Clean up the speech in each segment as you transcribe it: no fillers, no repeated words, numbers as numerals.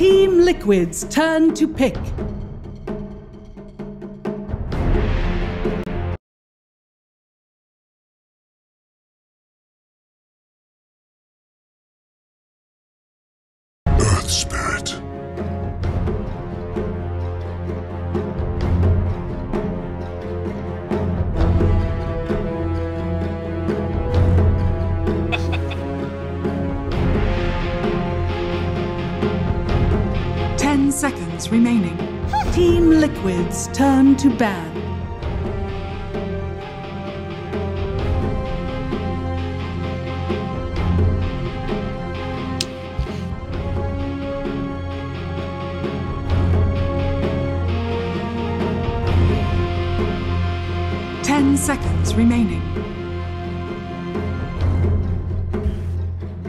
Team Liquid's turn to pick. Earth Spirit. Seconds remaining. Team Liquid's turn to ban. Seconds remaining.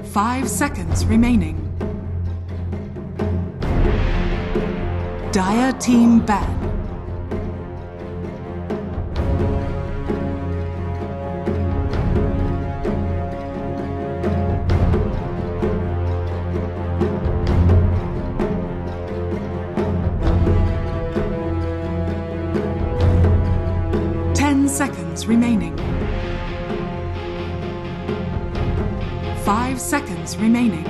5 seconds remaining. Dire team ban. Seconds remaining. 5 seconds remaining.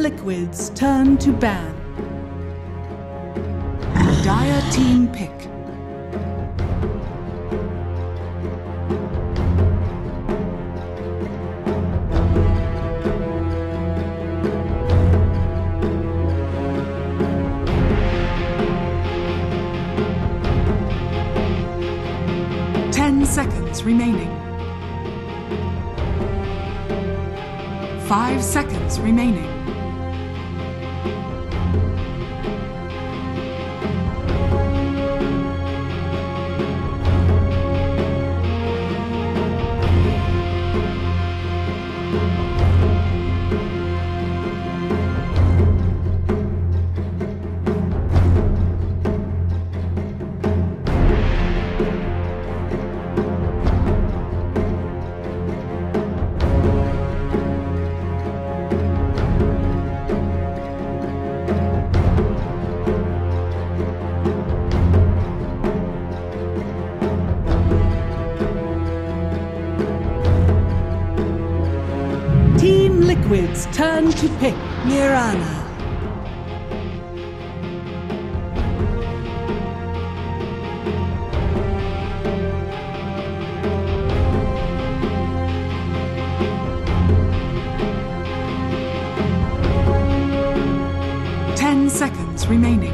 Liquid's turn to ban. Dire team pick. Seconds remaining. 5 seconds remaining. Liquid's turn to pick. Mirana. Seconds remaining.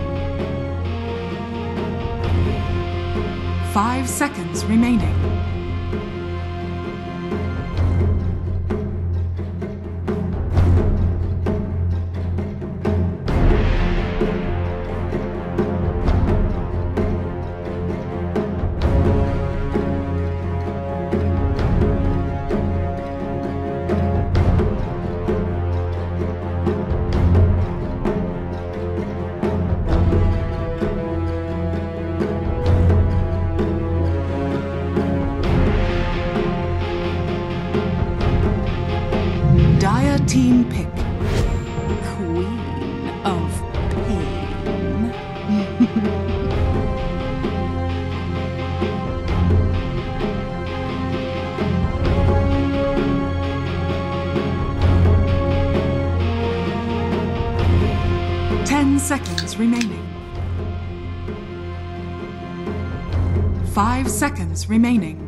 5 seconds remaining. Team pick. Queen of Pain. 10 seconds remaining. 5 seconds remaining.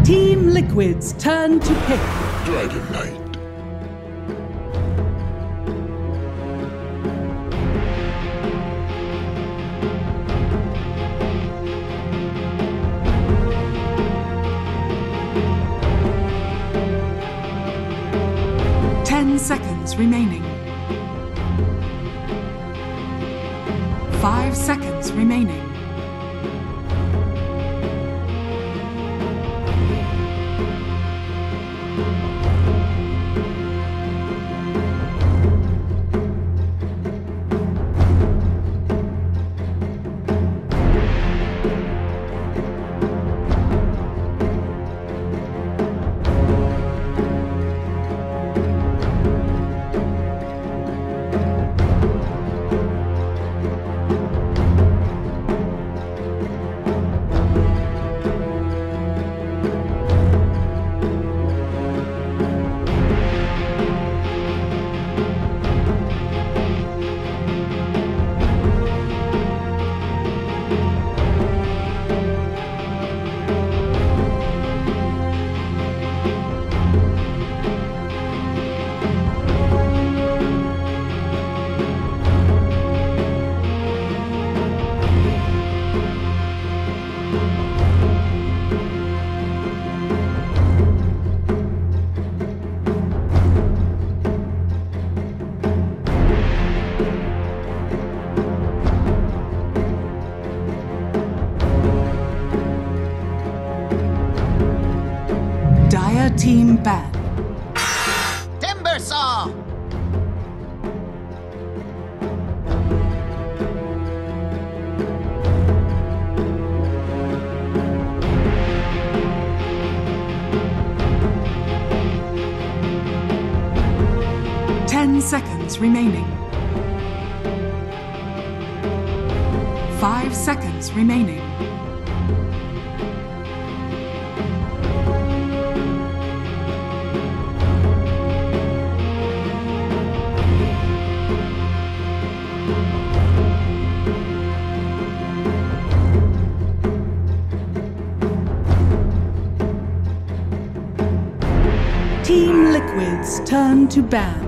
Team Liquid's turn to pick. Dragon Knight. 10 seconds remaining. 5 seconds remaining. Team ban. Timber saw! Seconds remaining. 5 seconds remaining. Team Liquid's turn to ban.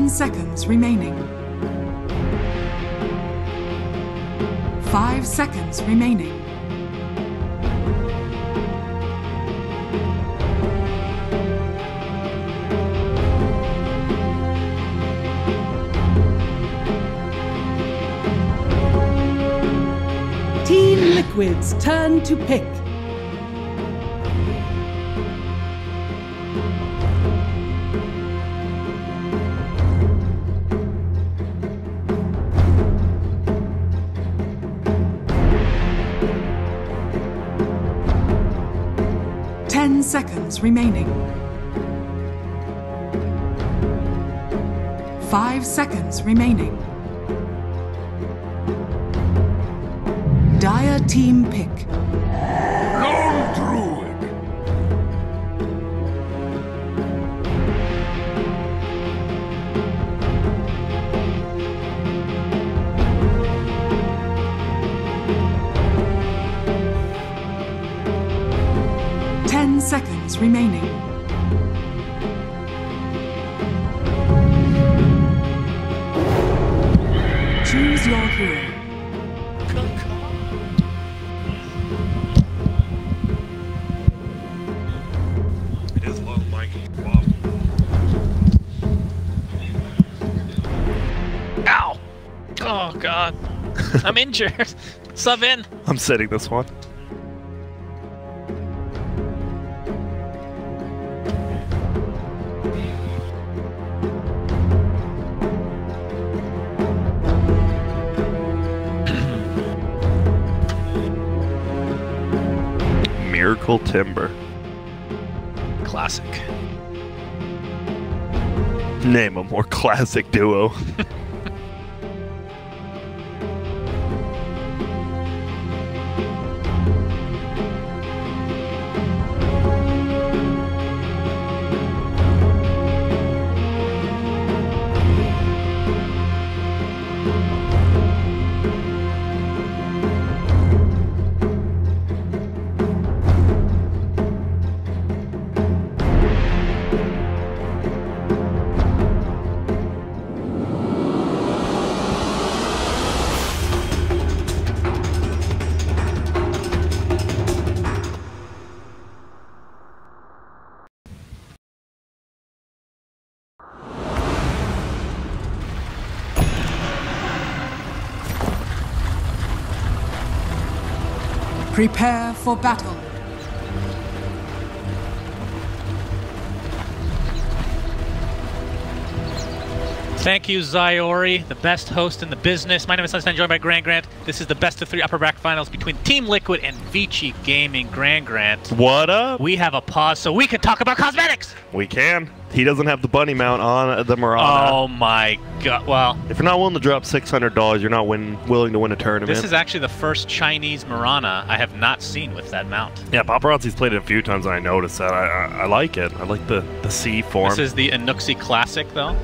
Seconds remaining. 5 seconds remaining. Team Liquid's turn to pick. Seconds remaining. 5 seconds remaining. Dire team pick. Lone Druid. 10 seconds remaining. Choose your hero. It is low, Mike. Wow. Ow! Oh god. I'm injured. Sub in. I'm setting this one. Miracle Timber. Classic. Name a more classic duo. Prepare for battle. Thank you, Zyori, the best host in the business. My name is Sunstein, joined by Grand Grant. This is the best of 3 upper bracket finals between Team Liquid and Vici Gaming. Grand Grant, What up? we have a pause so we can talk about cosmetics. We can. He doesn't have the bunny mount on the Mirana. Oh my god. Well, If you're not willing to drop $600, you're not willing to win a tournament. this is actually the first Chinese Mirana I have not seen with that mount. Yeah, Paparazzi's played it a few times and I noticed that. I like it. I like the C form. This is the Anuxi Classic, though.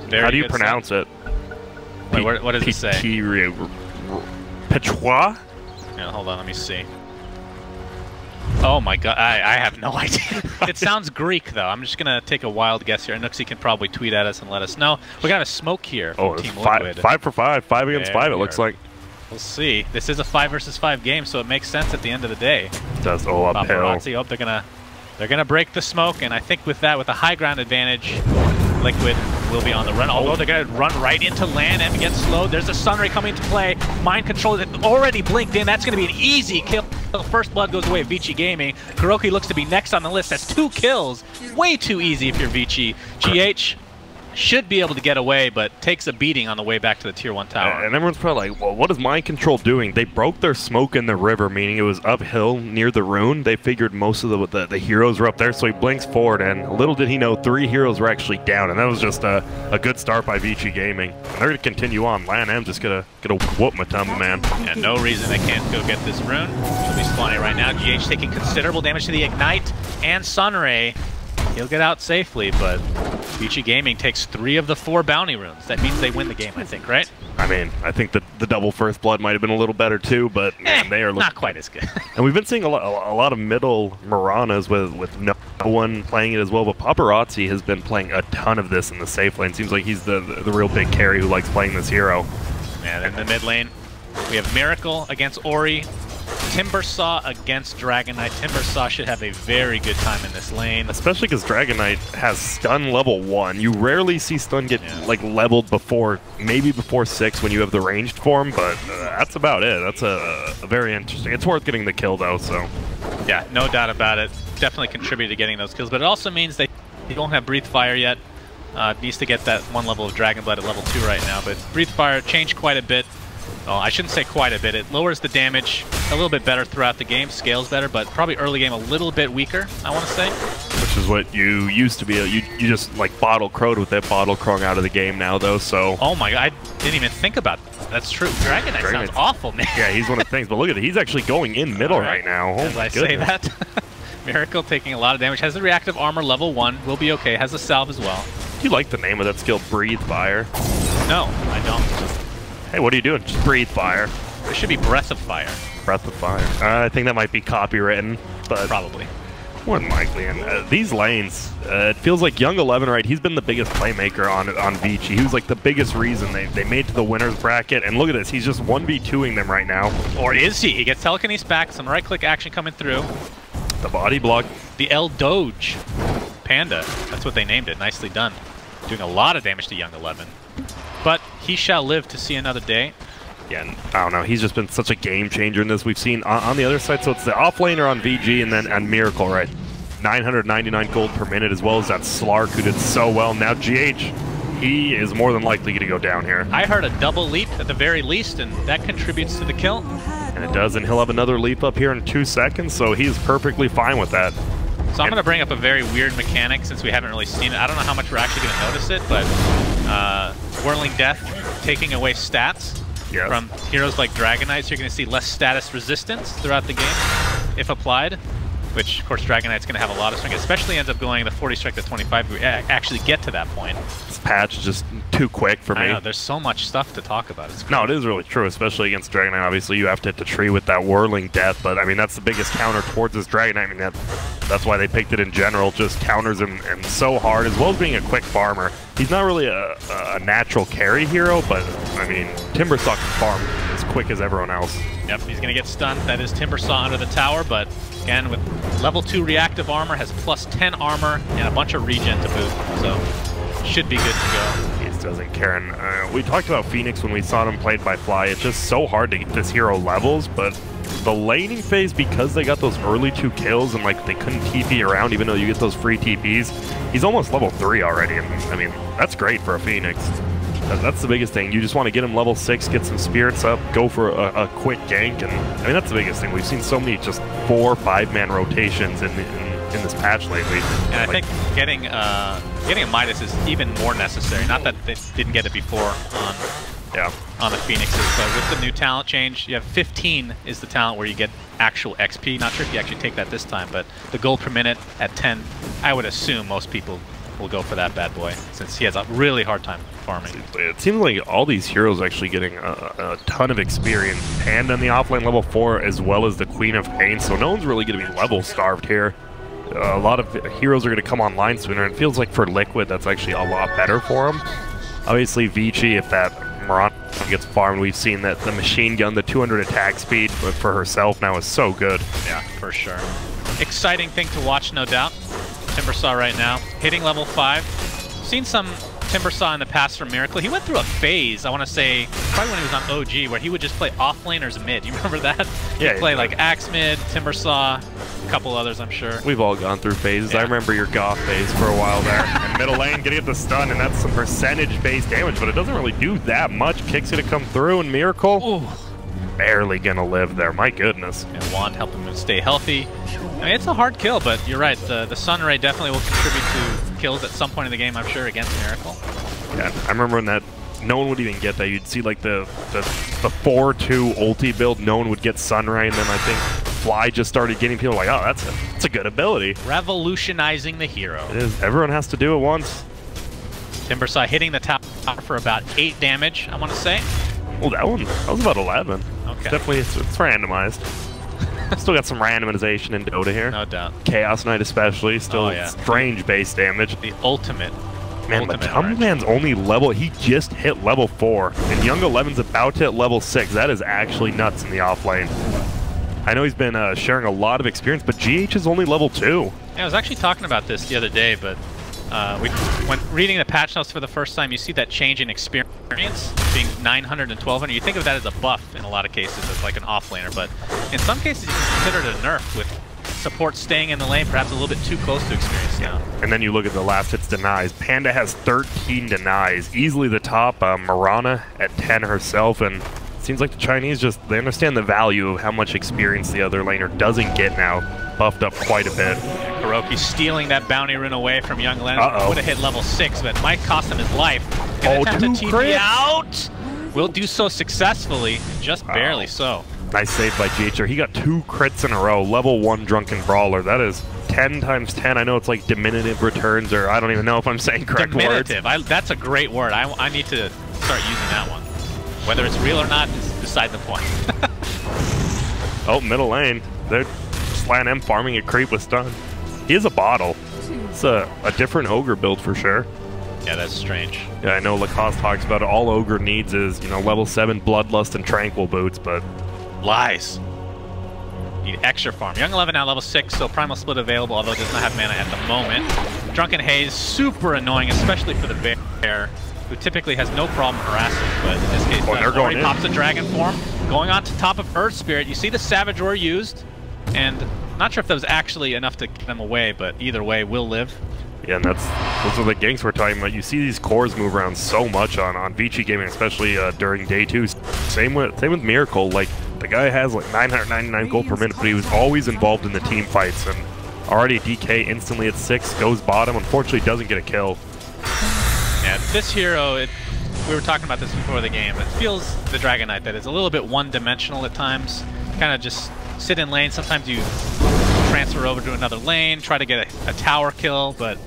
Very How do you good pronounce it? Wait, what does it say? Petrois? Yeah, hold on, let me see. Oh my god, I have no idea. It sounds Greek, though. I'm just going to take a wild guess here. Anuxi can probably tweet at us and let us know. We got a smoke here from Oh, it's Team five Liquid. for five. 5 against There 5, it we looks are. like. We'll see. This is a 5 versus 5 game, so it makes sense at the end of the day. It does. Oh, uphill. Paparazzi, oh, they're gonna break the smoke, and I think with that, with a high ground advantage, Liquid will be on the run. Although they're gonna run right into land and get slowed. There's a Sunray coming into play. Mind control is already blinked in. That's gonna be an easy kill. The first blood goes away. Vici Gaming. Kuroki looks to be next on the list. That's 2 kills. Way too easy if you're Vici. GH should be able to get away, but takes a beating on the way back to the Tier 1 tower. And everyone's probably like, well, what is Mind Control doing? They broke their smoke in the river, meaning it was uphill near the rune. They figured most of the heroes were up there, so he blinks forward, and little did he know 3 heroes were actually down, and that was just a good start by Vici Gaming. And they're going to continue on. Lan M just gonna whoop Matumba, man. Yeah, no reason they can't go get this rune. She'll be spawning right now. GH taking considerable damage to the Ignite and Sunray. He'll get out safely, but Vici Gaming takes 3 of the 4 bounty runes. That means they win the game, I think, right? I mean, I think the double first blood might have been a little better too, but man, they are not quite as good. And we've been seeing a lot of middle Miranas with no one playing it as well, but Paparazzi has been playing a ton of this in the safe lane. Seems like he's the real big carry who likes playing this hero. And in the mid lane, we have Miracle against Ori, Timbersaw against Dragon Knight. Timbersaw should have a very good time in this lane. Especially because Dragon Knight has stun level 1. You rarely see stun get like leveled before, maybe before 6 when you have the ranged form, but that's about it. That's a very interesting. It's worth getting the kill though, so. Yeah, no doubt about it. Definitely contributed to getting those kills, but it also means they don't have Breathe Fire yet. Needs to get that 1 level of Dragon Blood at level 2 right now, but Breathe Fire changed quite a bit. Oh, I shouldn't say quite a bit. It lowers the damage a little bit better throughout the game, scales better, but probably early game a little bit weaker, I want to say. Which is what you used to be. You just like bottle crowed with that bottle crowing out of the game now though, so. Oh my god, I didn't even think about that. That's true. Dragon Knight sounds awful, man. Yeah, he's one of the things, but look at it. He's actually going in middle right now. Oh As I say that. Miracle taking a lot of damage. Has the reactive armor level 1. Will be okay. Has a salve as well. Do you like the name of that skill, Breathe Fire? No, I don't. Hey, what are you doing? Just breathe fire. It should be Breath of Fire. Breath of Fire. I think that might be copywritten, but probably more than likely. And these lanes, it feels like Young 11, right? He's been the biggest playmaker on Vici. He was like the biggest reason they made it to the winners bracket. And look at this, he's just 1v2ing them right now. Or is he? He gets telekinesis back. Some right-click action coming through. The body block. The El Doge Panda. That's what they named it. Nicely done. Doing a lot of damage to Young 11. But he shall live to see another day. Yeah, and I don't know. He's just been such a game changer in this. We've seen on the other side, so it's the offlaner on VG and then on Miracle, right? 999 gold per minute, as well as that Slark who did so well. Now GH, he is more than likely going to go down here. I heard a double leap at the very least, and that contributes to the kill. And it does, and he'll have another leap up here in 2 seconds, so he's perfectly fine with that. So I'm going to bring up a very weird mechanic since we haven't really seen it. I don't know how much we're actually going to notice it, but Whirling Death taking away stats from heroes like Dragon Knight, so you're going to see less status resistance throughout the game if applied, which, of course, Dragon Knight's going to have a lot of strength, especially ends up going the 40 strike to 25 if we actually get to that point. This patch is just too quick for me. I know, there's so much stuff to talk about. No, it is really true, especially against Dragon Knight. Obviously, you have to hit the tree with that Whirling Death, but, I mean, that's the biggest counter towards this Dragon Knight. I mean, that's why they picked it in general, just counters him so hard, as well as being a quick farmer. He's not really a natural carry hero, but, I mean, Timbersaw can farm as quick as everyone else. Yep, he's going to get stunned. That is Timbersaw under the tower, but again, with level 2 reactive armor, has plus 10 armor and a bunch of regen to boot, so should be good to go. He just doesn't care. And we talked about Phoenix when we saw him played by Fly. It's just so hard to get this hero levels, but the laning phase, because they got those early 2 kills and like they couldn't TP around even though you get those free TPs, he's almost level 3 already, and I mean, that's great for a Phoenix. That's the biggest thing. You just want to get him level 6, get some spirits up, go for a quick gank, and I mean, that's the biggest thing. We've seen so many just 4 or 5-man rotations in this patch lately. And I think getting a Midas is even more necessary. Not that they didn't get it before on the Phoenixes, but with the new talent change, you have 15 is the talent where you get actual XP. Not sure if you actually take that this time, but the gold per minute at 10, I would assume most people will go for that bad boy, since he has a really hard time farming. It seems like all these heroes are actually getting a ton of experience. Panda on the offlane level 4, as well as the Queen of Pain, so no one's really going to be level starved here. A lot of heroes are going to come online sooner, and it feels like for Liquid that's actually a lot better for them. Obviously Vici, if that Mirana gets farmed, we've seen that the machine gun, the 200 attack speed, but for herself now is so good. Yeah, for sure. Exciting thing to watch, no doubt. Timbersaw right now, hitting level 5. Seen some Timbersaw in the past from Miracle. He went through a phase, I want to say, probably when he was on OG, where he would just play offlaners mid. You remember that? Yeah, He'd play like Axe mid, Timbersaw, a couple others, I'm sure. We've all gone through phases. Yeah. I remember your Goth phase for a while there. And middle lane, getting at the stun, and that's some percentage-based damage, but it doesn't really do that much. Kicks it to come through, and Miracle, barely gonna live there. My goodness. And Wand helping him stay healthy. I mean, it's a hard kill, but you're right. The Sunray definitely will contribute to kills at some point in the game, I'm sure, against Miracle. Yeah, I remember when that no one would even get that. You'd see like the 4-2 ulti build, no one would get Sunray, and then I think Fly just started getting people like, oh, that's a good ability. Revolutionizing the hero. It is. Everyone has to do it once. Timbersaw hitting the top for about 8 damage, I want to say. Oh, that was about 11. Okay. Definitely, it's randomized. Still got some randomization in Dota here. No doubt. Chaos Knight especially, still strange base damage. The ultimate. Man, but Tumbleman's only level, he just hit level 4. And Young 11's about to hit level 6. That is actually nuts in the offlane. I know he's been sharing a lot of experience, but GH is only level 2. Yeah, I was actually talking about this the other day, but when reading the patch notes for the first time, you see that change in experience being 900 and 1200. You think of that as a buff in a lot of cases, as like an offlaner, but in some cases you can consider it a nerf with support staying in the lane, perhaps a little bit too close to experience now. And then you look at the last hits denies. Panda has 13 denies, easily the top. Mirana at 10 herself, and it seems like the Chinese they understand the value of how much experience the other laner doesn't get now. Buffed up quite a bit. Kuroki stealing that bounty rune away from Young Lennon. Would have hit level 6, but might cost him his life. Gonna attempt to TP out. Will do so successfully, just barely so. Nice save by GHR. He got 2 crits in a row. Level 1 Drunken Brawler. That is 10 times 10. I know it's like diminutive returns, or I don't even know if I'm saying correct words. That's a great word. I need to start using that one. Whether it's real or not is beside the point. Oh, middle lane. They're Slan M farming a creep with stun. He is a bottle. It's a different Ogre build for sure. Yeah, that's strange. Yeah, I know Lacoste talks about it. All Ogre needs is, level 7 Bloodlust and Tranquil boots, but lies. Need extra farm. Young 11 now level 6, so Primal Split available, although it does not have mana at the moment. Drunken Haze, super annoying, especially for the bear, who typically has no problem harassing, but in this case, already pops a dragon form. Going on to top of Earth Spirit, you see the Savage Roar used, and not sure if that was actually enough to get them away, but either way, will live. Yeah, and those are the ganks we're talking about. You see these cores move around so much on Vici Gaming, especially during day 2. Same with Miracle. Like, the guy has like 999 gold per minute, but he was always involved in the team fights, and already DK instantly at 6, goes bottom, unfortunately doesn't get a kill. Yeah, this hero, we were talking about this before the game, it feels, the Dragon Knight, that is a little bit one-dimensional at times. Kind of just sit in lane, sometimes you transfer over to another lane, try to get a tower kill, but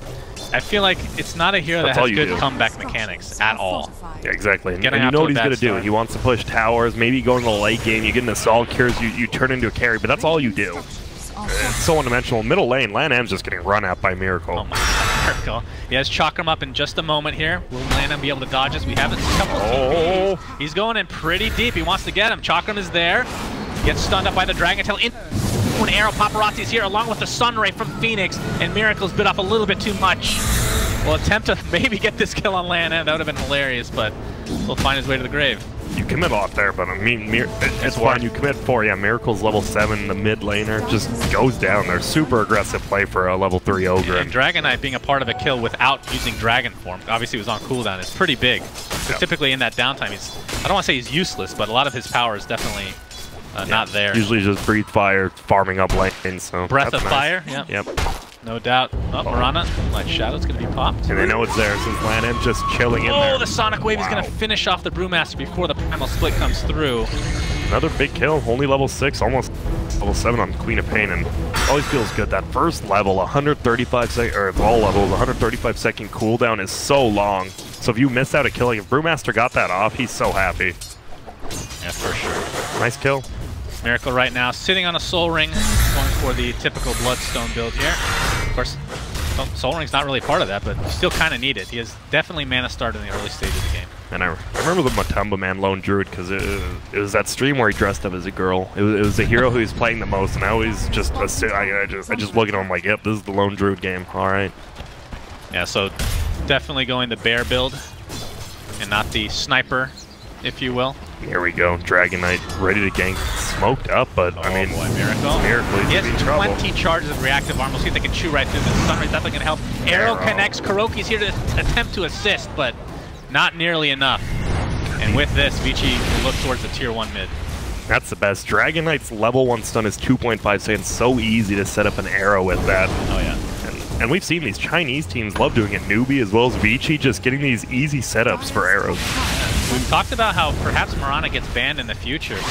I feel like it's not a hero that has good comeback mechanics at all. Yeah, exactly. And you know what he's going to do. He wants to push towers, maybe go in the late game, you get an assault cures, you turn into a carry, but that's all you do. It's so one-dimensional. Middle lane, Lan M's just getting run at by Miracle. Oh my God, Miracle. He has chalk him up in just a moment here. Will Lan M be able to dodge this? We haven't seen a couple TPs. He's going in pretty deep. He wants to get him. Chalkram is there. Gets stunned up by the Dragon Tail. An arrow, Paparazzi's here along with the Sunray from Phoenix, and Miracle's bit off a little bit too much. We'll attempt to maybe get this kill on Lan M. That would have been hilarious, but we'll find his way to the grave. You commit a lot there, but I mean, it's fine. You commit 4. Yeah, Miracle's level 7. The mid laner just goes down there. Super aggressive play for a level 3 Ogre. And Dragon Knight being a part of a kill without using Dragon Form, obviously he was on cooldown, is pretty big. So typically in that downtime, I don't want to say he's useless, but a lot of his power is definitely not there. Usually just Breathe Fire, farming up lane, so Breath of nice. Fire, Yep. No doubt. Oh, Mirana, Light Shadow's going to be popped. And they know it's there since Landon just chilling in there. Oh, the Sonic Wave is going to finish off the Brewmaster before the Primal Split comes through. Another big kill, only level 6, almost level 7 on Queen of Pain, and always feels good. That first level, 135 second, or all levels, 135 second cooldown is so long. So if you miss out a kill, like if Brewmaster got that off, he's so happy. Yeah, for sure. Nice kill. Miracle right now sitting on a Soul Ring, going for the typical Bloodstone build here. Of course, Soul Ring's not really part of that, but you still kind of need it. He has definitely mana start in the early stage of the game. And I remember the Matumba Man Lone Druid because it was that stream where he dressed up as a girl. It was the hero who he's playing the most, and I always just I just look at him like, yep, this is the Lone Druid game. All right. Yeah, so definitely going the bear build and not the sniper, if you will. Here we go, Dragon Knight ready to gank, smoked up, but I mean, boy, Miracle. He has 20 charges of reactive armor. We'll see if they can chew right through this. Sunray's definitely going to help. Arrow connects. Kuroki's here to attempt to assist, but not nearly enough. And with this, Vici will look towards the tier 1 mid. That's the best. Dragon Knight's level 1 stun is 2.5 seconds. So easy to set up an arrow with that. Oh yeah. And we've seen these Chinese teams love doing it. Newbee as well as Vici, just getting these easy setups for arrows. We've talked about how perhaps Mirana gets banned in the future, but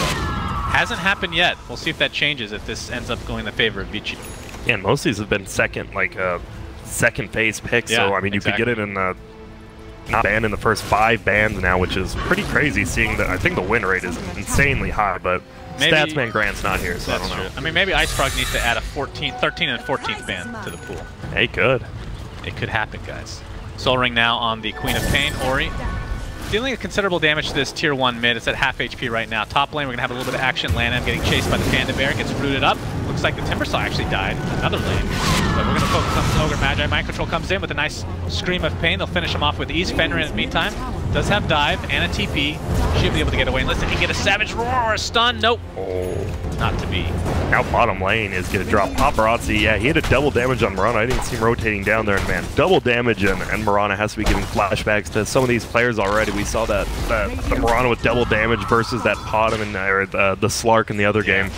hasn't happened yet. We'll see if that changes, if this ends up going in the favor of Vici. Yeah, and most of these have been second phase picks, yeah, so I mean, you could get it in not banned in the first 5 bans now, which is pretty crazy, seeing that I think the win rate is insanely high, but maybe Statsman Grant's not here, so I don't know. True. I mean, maybe Ice Frog needs to add a 13th and 14th ban to the pool. Hey, good. It could happen, guys. Soul Ring now on the Queen of Pain, Ori. Dealing a considerable damage to this tier 1 mid. It's at half HP right now. Top lane, we're going to have a little bit of action. Lanham getting chased by the Panda Bear, gets rooted up. Looks like the Timbersaw actually died. Another lane. But we're going to focus on Ogre Magi. Mind Control comes in with a nice Scream of Pain. They'll finish him off with ease. Fenrir in the meantime does have dive and a TP. Should be able to get away. Unless he can get a Savage Roar or a stun. Nope. Oh. Not to be. Now bottom lane is going to drop Paparazzi. Yeah, he had a double damage on Mirana. I didn't see him rotating down there, and man, double damage, and Mirana has to be giving flashbacks to some of these players already. We saw that the Mirana with double damage versus that Potom and the Slark in the other game.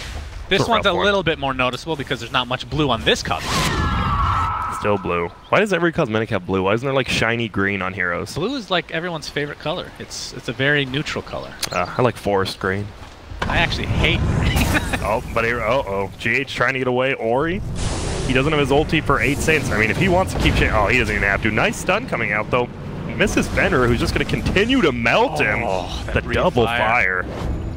This one's a little bit more noticeable because there's not much blue on this cup. Still blue. Why does every cosmetic have blue? Why isn't there like shiny green on heroes? Blue is like everyone's favorite color. It's a very neutral color. I like forest green. I actually hate green. Oh, but here, GH trying to get away. Ori, he doesn't have his ulti for 8 seconds. I mean, if he wants to keep he doesn't even have to. Nice stun coming out though. Misses Fenrir, who's just going to continue to melt him. The double fire.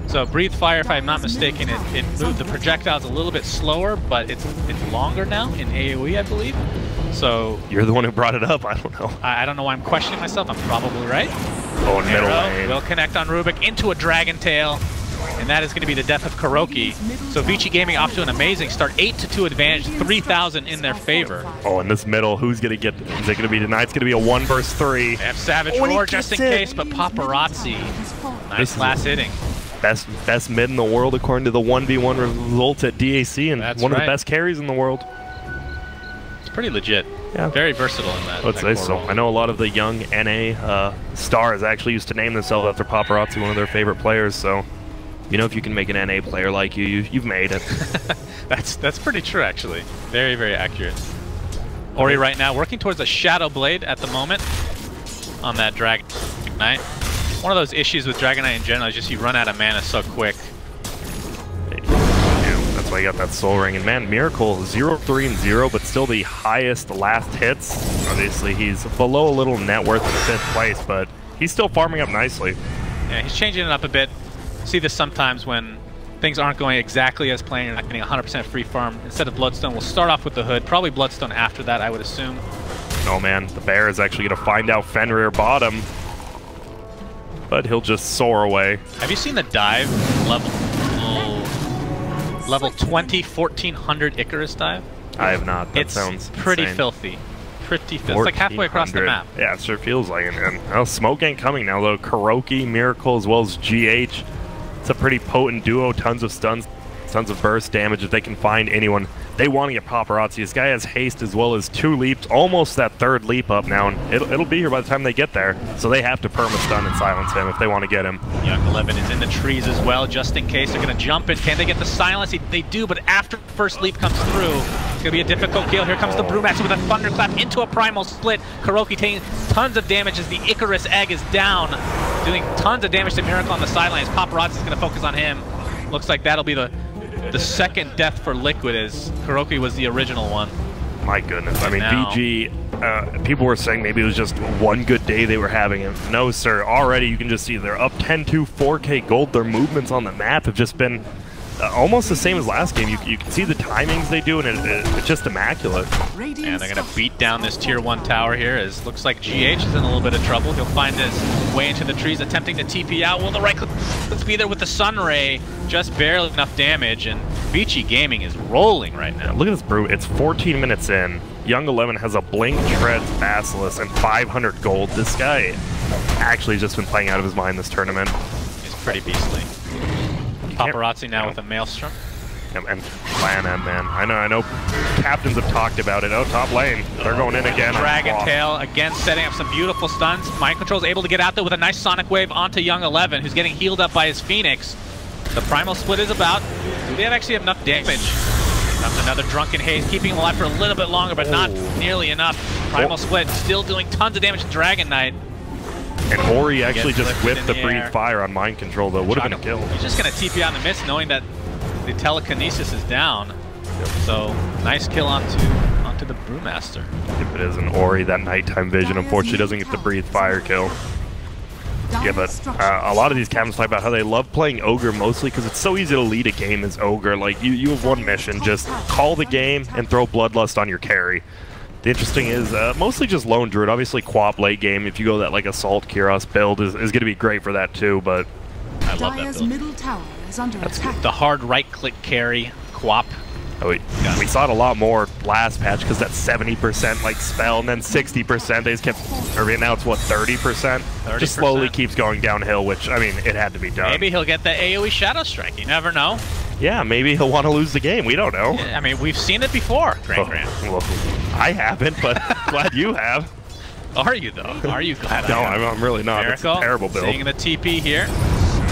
So Breathe Fire, if I'm not mistaken, it moved the projectiles a little bit slower, but it's longer now in AoE, I believe. So you're the one who brought it up. I don't know. I don't know why I'm questioning myself. I'm probably right. Oh, in middle lane. Will connect on Rubik into a Dragon Tail, and that is going to be the death of Kuroki. So Vici Gaming off to an amazing start. 8-2 advantage, 3,000 in their favor. Oh, in this middle, who's going to get? Is it going to be tonight? It's going to be a 1 versus 3. They have Savage Roar just in case, but Paparazzi, nice last hitting. Best mid in the world according to the 1v1 results at DAC, and one of the best carries in the world. It's pretty legit. Yeah. Very versatile in that. Let's say so. I know a lot of the young NA stars actually used to name themselves after Paparazzi, one of their favorite players, so you know, if you can make an NA player like you've made it. That's pretty true, actually. Very, very accurate. Ori right now working towards a Shadow Blade at the moment on that Dragon Knight. One of those issues with Dragon Knight in general is just you run out of mana so quick. Yeah, that's why you got that Soul Ring. And man, Miracle 0-3-0, but still the highest last hits. Obviously, he's below a little net worth in 5th place, but he's still farming up nicely. Yeah, he's changing it up a bit. See this sometimes when things aren't going exactly as planned. You're not getting 100% free farm. Instead of Bloodstone, we'll start off with the Hood. Probably Bloodstone after that, I would assume. Oh man, the Bear is actually going to find out Fenrir bottom, but he'll just soar away. Have you seen the dive level 20 1400 Icarus dive? I have not. That sounds pretty insane. filthy. pretty fast. It's like halfway across the map. Yeah, it sure feels like it. And well, smoke ain't coming now, though. Kuroki, Miracle, as well as GH. It's a pretty potent duo. Tons of stuns, tons of burst damage. If they can find anyone, they want to get Paparazzi. This guy has haste as well as 2 leaps, almost that 3rd leap up now, and it'll be here by the time they get there. So they have to perma-stun and silence him if they want to get him. Young 11 is in the trees as well, just in case. They're going to jump in. Can they get the silence? They do, but after the first leap comes through, it's going to be a difficult kill. Here comes the Brewmaster with a thunderclap into a primal split. Kuroki taking tons of damage as the Icarus egg is down, doing tons of damage to Miracle on the sidelines. Paparazzi is going to focus on him. Looks like that'll be the second death for Liquid, as Kuroki was the original one. My goodness. I mean, now, VG, people were saying maybe it was just one good day they were having. And no, sir. Already you can just see they're up 10-2, 4K gold. Their movements on the map have just been almost the same as last game. You can see the timings they do, and it's just immaculate. And they're going to beat down this tier 1 tower here, as looks like GH is in a little bit of trouble. He'll find his way into the trees, attempting to TP out. Will the right click be there with the Sunray? Just barely enough damage, and Vici Gaming is rolling right now. Yeah, look at this brew. It's 14 minutes in. Young 11 has a Blink, Treads, Basilisk, and 500 gold. This guy actually just been playing out of his mind this tournament. He's pretty beastly. Paparazzi now with a Maelstrom. And Lana, man. I know captains have talked about it. Oh, top lane. They're going in again. Dragon Tail again setting up some beautiful stuns. Mind Control's able to get out there with a nice Sonic Wave onto Young 11, who's getting healed up by his Phoenix. The Primal Split is about. Do they actually have enough damage? Comes another Drunken Haze, keeping him alive for a little bit longer, but not nearly enough. Primal Split still doing tons of damage to Dragon Knight. And Ori actually just whipped the Breathe Fire on Mind Control, though. Would have been a kill. He's just going to TP out in the mist, knowing that the telekinesis is down. So nice kill onto the Brewmaster. If it is an Ori, that nighttime vision unfortunately doesn't get the Breathe Fire kill. Yeah, but a lot of these captains talk about how they love playing Ogre mostly because it's so easy to lead a game as Ogre. Like, you have one mission, just call the game and throw Bloodlust on your carry. The interesting is mostly just Lone Druid. Obviously, Quap late game, if you go that like Assault Kyros build, is going to be great for that too, but I love that build. Middle tower is under attack. The hard right-click carry, Quap. Oh, we saw it a lot more last patch because that 70% like spell, and then 60% they just kept, or now it's what, 30%? Just slowly keeps going downhill, which, I mean, it had to be done. Maybe he'll get the AoE Shadow Strike, you never know. Yeah, maybe he'll want to lose the game, we don't know. Yeah, I mean, we've seen it before, Grant. Well, I haven't, but glad you have. Are you, though? Are you glad? No, I'm really not. Miracle, it's a terrible build. Seeing the TP here.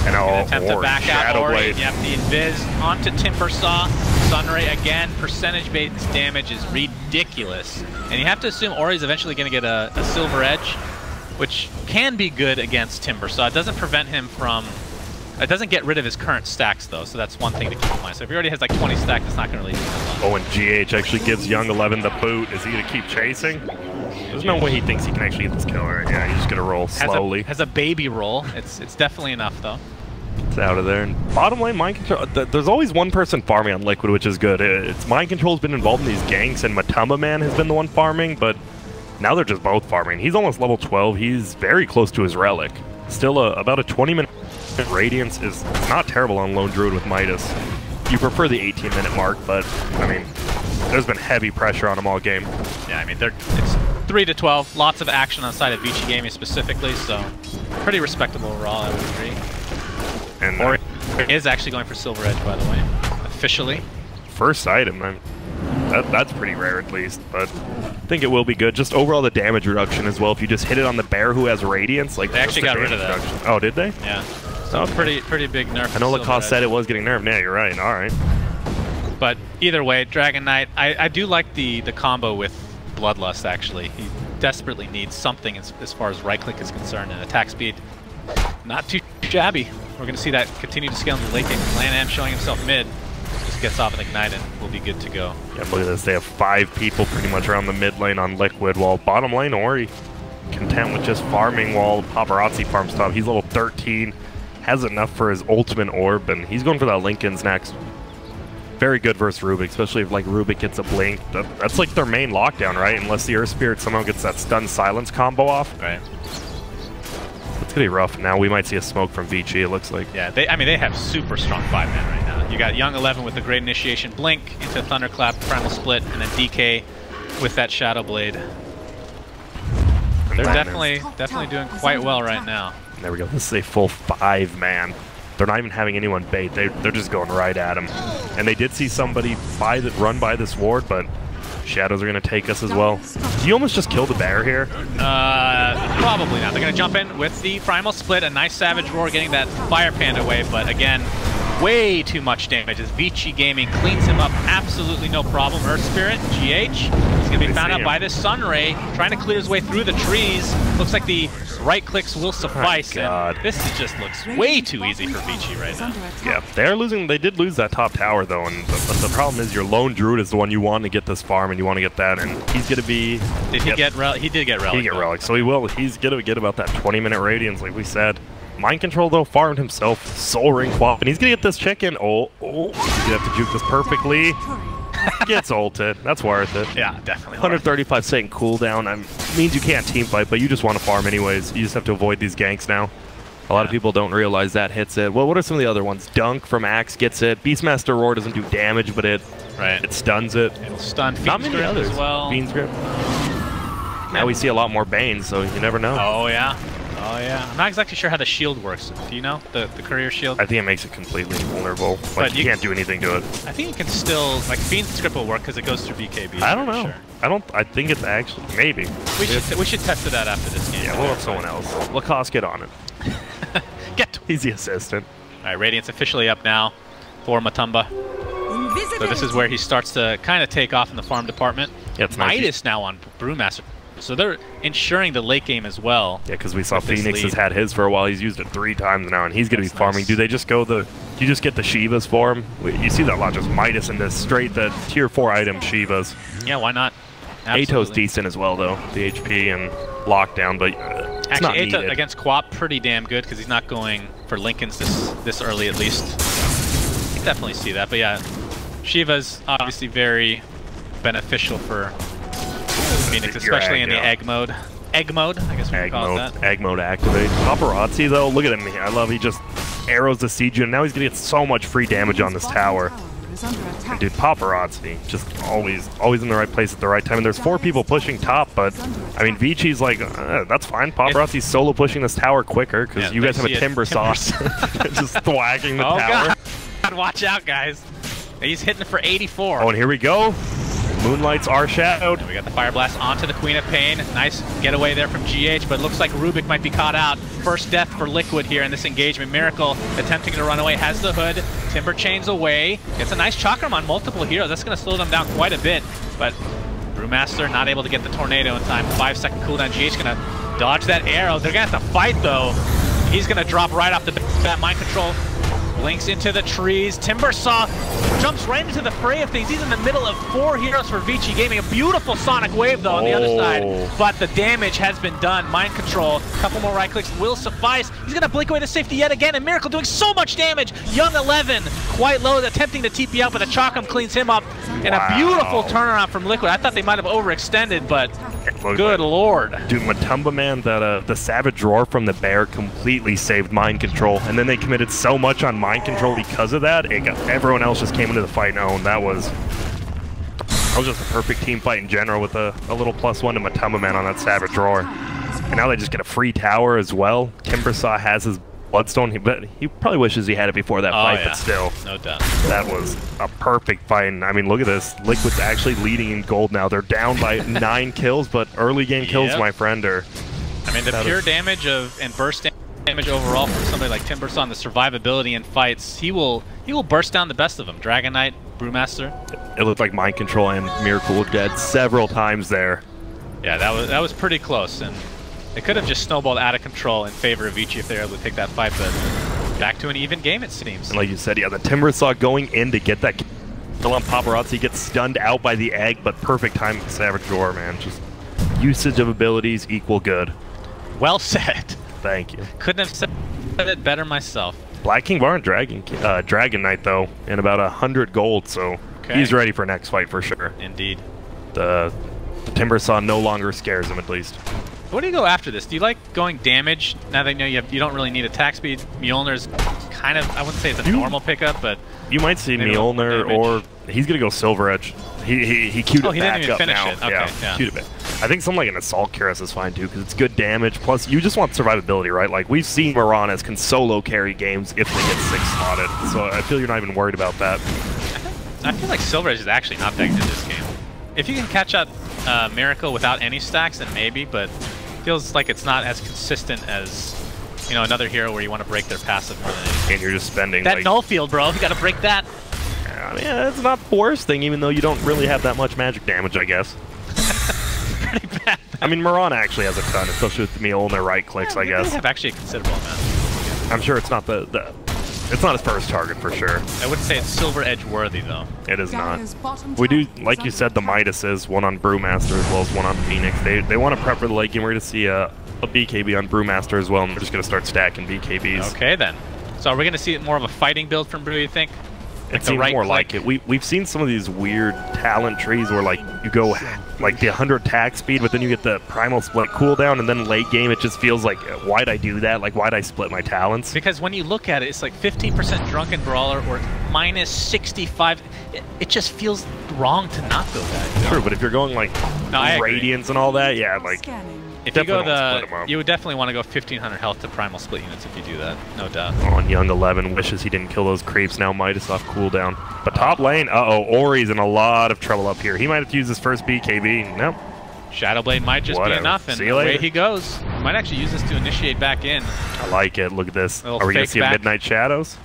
And attempt to back out Ori. Yep, the Invis onto Timbersaw. Sunray again. Percentage-based damage is ridiculous. And you have to assume Ori's eventually going to get a Silver Edge, which can be good against Timbersaw. It doesn't prevent him from... It doesn't get rid of his current stacks, though, so that's one thing to keep in mind. So if he already has like 20 stacks, it's not going to really do that much. Oh, and GH actually gives Young 11 the boot. Is he going to keep chasing? There's no way he thinks he can actually get this kill. Right? Yeah, he's just going to roll slowly. Has a baby roll. It's definitely enough, though. It's out of there. And bottom lane, Mind Control. There's always one person farming on Liquid, which is good. It's Mind Control's been involved in these ganks, and Matamba Man has been the one farming, but now they're just both farming. He's almost level 12. He's very close to his Relic. Still about a 20-minute Radiance is not terrible on Lone Druid with Midas. You prefer the 18-minute mark, but, I mean, there's been heavy pressure on them all game. Yeah, I mean, it's 3 to 12. Lots of action on the side of Vici Gaming specifically, so pretty respectable overall, I would agree. And Ori is actually going for Silver Edge, by the way, officially. First item, that's pretty rare at least, but I think it will be good. Just overall the damage reduction as well. If you just hit it on the bear who has Radiance, like they actually got rid of that. Reduction. Oh, did they? Yeah. So pretty big nerf. I know Lacoste said it was getting nerfed. Yeah, you're right. All right. But either way, Dragon Knight, I do like the combo with Bloodlust, actually. He desperately needs something as far as right-click is concerned, and attack speed, not too shabby. We're going to see that continue to scale in the late game. Lanham showing himself mid. Just gets off an Ignite and we'll be good to go. Yeah, look at this. They have 5 people pretty much around the mid lane on Liquid, while bottom lane, Ori content with just farming while Paparazzi farms top. He's level 13. Has enough for his ultimate orb, and he's going for that Linken's next. Very good versus Rubik, especially if like Rubik gets a blink. That's like their main lockdown, right? Unless the Earth Spirit somehow gets that stun silence combo off. Right. It's gonna be rough. Now we might see a smoke from Vici, it looks like. Yeah, they have super strong 5-man right now. You got Young 11 with the Great Initiation blink into Thunderclap, Primal Split, and then DK with that Shadow Blade. They're definitely doing quite well right now. There we go. This is a full 5-man. They're not even having anyone bait. They're just going right at him. And they did see somebody run by this ward, but shadows are going to take us as well. Did you almost just kill the bear here? Probably not. They're going to jump in with the Primal Split. A nice Savage Roar getting that Fire Panda away, but again, way too much damage as Vici Gaming cleans him up absolutely no problem. Earth Spirit, GH, he's going to be found out by this Sunray, trying to clear his way through the trees. Looks like the right clicks will suffice. Oh, God. And this just looks way too easy for Vici right now. Yeah, they're losing. They did lose that top tower though, and the problem is your lone druid is the one you want to get this farm, and you want to get that, and he's going to be. Did he get relic? He did get relic. He did get relic, so he will. He's going to get about that 20-minute radiance, like we said. Mind Control, though, farmed himself, Soul Ring Quap, and he's going to get this chicken. Oh, he's going to have to juke this perfectly. Gets ulted. That's worth it. Yeah, definitely. 135-second cooldown means you can't team fight, but you just want to farm anyways. You just have to avoid these ganks now. A lot of people don't realize that hits it. Well, what are some of the other ones? Dunk from Axe gets it. Beastmaster Roar doesn't do damage, but it stuns it. It'll stun Fiend's Not many Grip others. as well. Fiend's Grip. Now we see a lot more Bane, so you never know. Oh, yeah. Oh, yeah. I'm not exactly sure how the shield works. Do you know? The courier shield? I think it makes it completely invulnerable. Like, you can't do anything to it. I think you can still... Like, Fiend's Grip will work because it goes through BKB. I don't know. Sure. I think it's actually... Maybe. We should test it out after this game. Yeah, we'll have someone else. Lacoste, get on it. He's the assistant. All right, Radiant's officially up now for Matumba. So this is where he starts to kind of take off in the farm department. Yeah, it's nice. Midas now on Brewmaster. So they're ensuring the late game as well. Yeah, because we saw Phoenix has had his for a while. He's used it 3 times now, and he's going to be farming. Nice. Do they just go do you just get the Shivas for him? You see that a lot, just Midas into straight the tier 4 item Shivas. Yeah, why not? Ato's decent as well, though. The HP and lockdown, but it's not Actually, Ato needed. against Quap, pretty damn good because he's not going for Lincolns this early at least. You can definitely see that, but yeah, Shiva's obviously very beneficial for Phoenix, especially in the egg mode. Egg mode, I guess we can call it that. Egg mode activate. Paparazzi, though, look at him. I love he just arrows the siege, and now he's going to get so much free damage on this tower. And dude, Paparazzi, just always in the right place at the right time. And there's 4 people pushing top, but I mean, Vici's like, that's fine. Paparazzi's solo pushing this tower quicker because you guys have a timber saw just thwacking the tower. God, watch out, guys. He's hitting for 84. Oh, and here we go. Moonlights are shadowed. We got the Fire Blast onto the Queen of Pain. Nice getaway there from GH, but it looks like Rubik might be caught out. First death for Liquid here in this engagement. Miracle attempting to run away, has the hood. Timber chains away. Gets a nice chakram on multiple heroes. That's going to slow them down quite a bit, but Brewmaster not able to get the tornado in time. 5-second cooldown. GH going to dodge that arrow. They're going to have to fight, though. He's going to drop right off the bat. Mind control. Blinks into the trees. Timbersaw jumps right into the fray of things. He's in the middle of 4 heroes for Vici Gaming. A beautiful sonic wave, though, on the other side. But the damage has been done. Mind control. A couple more right clicks will suffice. He's going to blink away the safety yet again. And Miracle doing so much damage. Young 11, quite low, attempting to TP out, but the Chakram cleans him up. And a beautiful turnaround from Liquid. I thought they might have overextended, but good lord. Dude, Matumba, man, that the Savage Roar from the Bear completely saved Mind Control. And then they committed so much on Mind Control because of that. Everyone else just came into the fight and owned. That was just a perfect team fight in general with a little +1 to Matumba, man, on that Savage Roar. And now they just get a free tower as well. Timbersaw has his Bloodstone, but he probably wishes he had it before that fight, but still. No doubt. That was a perfect fight. And, I mean, look at this. Liquid's actually leading in gold now. They're down by 9 kills, but early game kills, my friend, are... I mean, the pure damage and burst damage overall from somebody like Timbersaw, the survivability in fights, he will burst down the best of them. Dragon Knight, Brewmaster. It looked like Mind Control and Miracle were dead several times there. Yeah, that was pretty close, and it could have just snowballed out of control in favor of Vici if they were able to take that fight, but back to an even game, it seems. And like you said, yeah, the Timbersaw going in to get that kill on Paparazzi, gets stunned out by the egg, but perfect timing for Savage Roar, man. Just usage of abilities equal good. Well said. Thank you. Couldn't have said it better myself. Black King Bar and Dragon Knight, though, in about 100 gold, so he's ready for next fight for sure. Indeed. The Timbersaw no longer scares him, at least. What do you go after this? Do you like going damage now that you know you don't really need attack speed? Mjolnir's kind of, I wouldn't say it's a normal pickup, but... You might see Mjolnir, or he's going to go Silver Edge. He queued it he back didn't even up finish now. it. Okay, yeah. Queued it back. I think something like an Assault Cuirass is fine too, because it's good damage. Plus, you just want survivability, right? Like, we've seen Maranas can solo carry games if they get 6 slotted. So I feel you're not even worried about that. I feel like Silver Edge is actually not that good this game. If you can catch up Miracle without any stacks, then maybe, but it feels like it's not as consistent as, you know, another hero where you want to break their passive more than anything. And you're just spending that like, null field, bro. You got to break that. I mean, it's not the worst thing, even though you don't really have that much magic damage, I guess. Pretty bad. I mean, Marana actually has a ton, especially with Meal and their right clicks, I guess. They have actually a considerable amount. I'm sure it's not it's not his first target for sure. I wouldn't say it's Silver Edge worthy though. It is not. We do, like you said, the Midases, one on Brewmaster as well as one on Phoenix. They want to prep for the late game. We're going to see a BKB on Brewmaster as well, and we're just going to start stacking BKBs. Okay then. So are we going to see more of a fighting build from Brew, you think? It seems more like it. We've seen some of these weird talent trees where like you go like the 100 attack speed, but then you get the primal split cooldown, and then late game it just feels like, why'd I do that? Like, why'd I split my talents? Because when you look at it, it's like 15% Drunken Brawler or minus 65. It just feels wrong to not go that. True, but if you're going like Radiance and all that, yeah, like if you go you would definitely want to go 1500 health to primal split units if you do that, no doubt. On Young 11 wishes he didn't kill those creeps. Now Midas off cooldown. But top lane, Ori's in a lot of trouble up here. He might have to use his first BKB. Nope. Shadowblade might just be enough, and away he goes. He might actually use this to initiate back in. I like it. Look at this. Are we going to see a Midnight Shadows?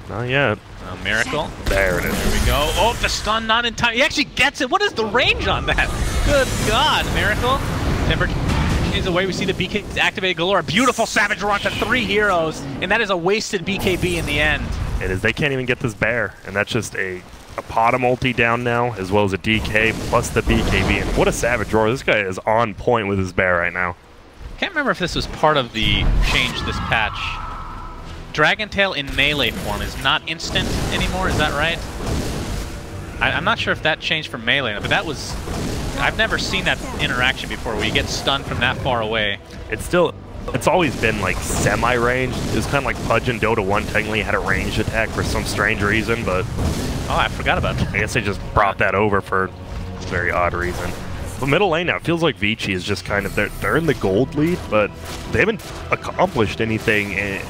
Not yet. Miracle. There it is. There we go. Oh, the stun not in time. He actually gets it. What is the range on that? Good God, Miracle. Timber is away. We see the BK activated galore. Beautiful Savage Run to 3 heroes, and that is a wasted BKB in the end. It is. They can't even get this bear, and that's just a Potta multi down now, as well as a DK plus the BKB. And what a Savage Roar. This guy is on point with his bear right now. Can't remember if this was part of the change this patch. Dragon Tail in melee form is not instant anymore, is that right? I'm not sure if that changed from melee, but that was... I've never seen that interaction before where you get stunned from that far away. It's always been like semi-ranged. It was kind of like Pudge in Dota 1 technically had a ranged attack for some strange reason, but... Oh, I forgot about that. I guess they just brought that over for a very odd reason. But middle lane now, it feels like Vici is just kind of... They're in the gold lead, but they haven't accomplished anything in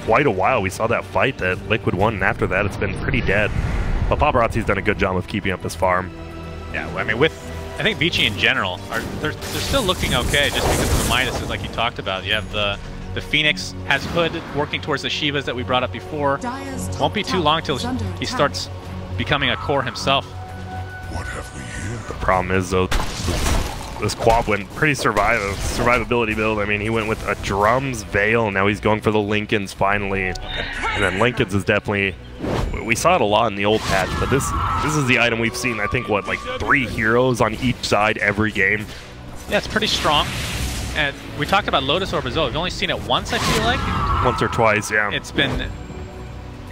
quite a while. We saw that fight that Liquid won, and after that it's been pretty dead. But Paparazzi's done a good job of keeping up his farm. Yeah, I mean, I think Vici in general, they're still looking okay just because of the Midases like you talked about. You have the Phoenix has Hood working towards the Shivas that we brought up before. Won't be too long till he starts becoming a core himself. What have we here? The problem is, though, this Quap went pretty survivability build. I mean, he went with a Drums Veil, and now he's going for the Lincolns finally. And then Lincolns is definitely... We saw it a lot in the old patch, but this is the item we've seen, I think, what, like 3 heroes on each side every game? Yeah, it's pretty strong. And we talked about Lotus Orb as well. We've only seen it once, I feel like. Once or twice, yeah. It's been...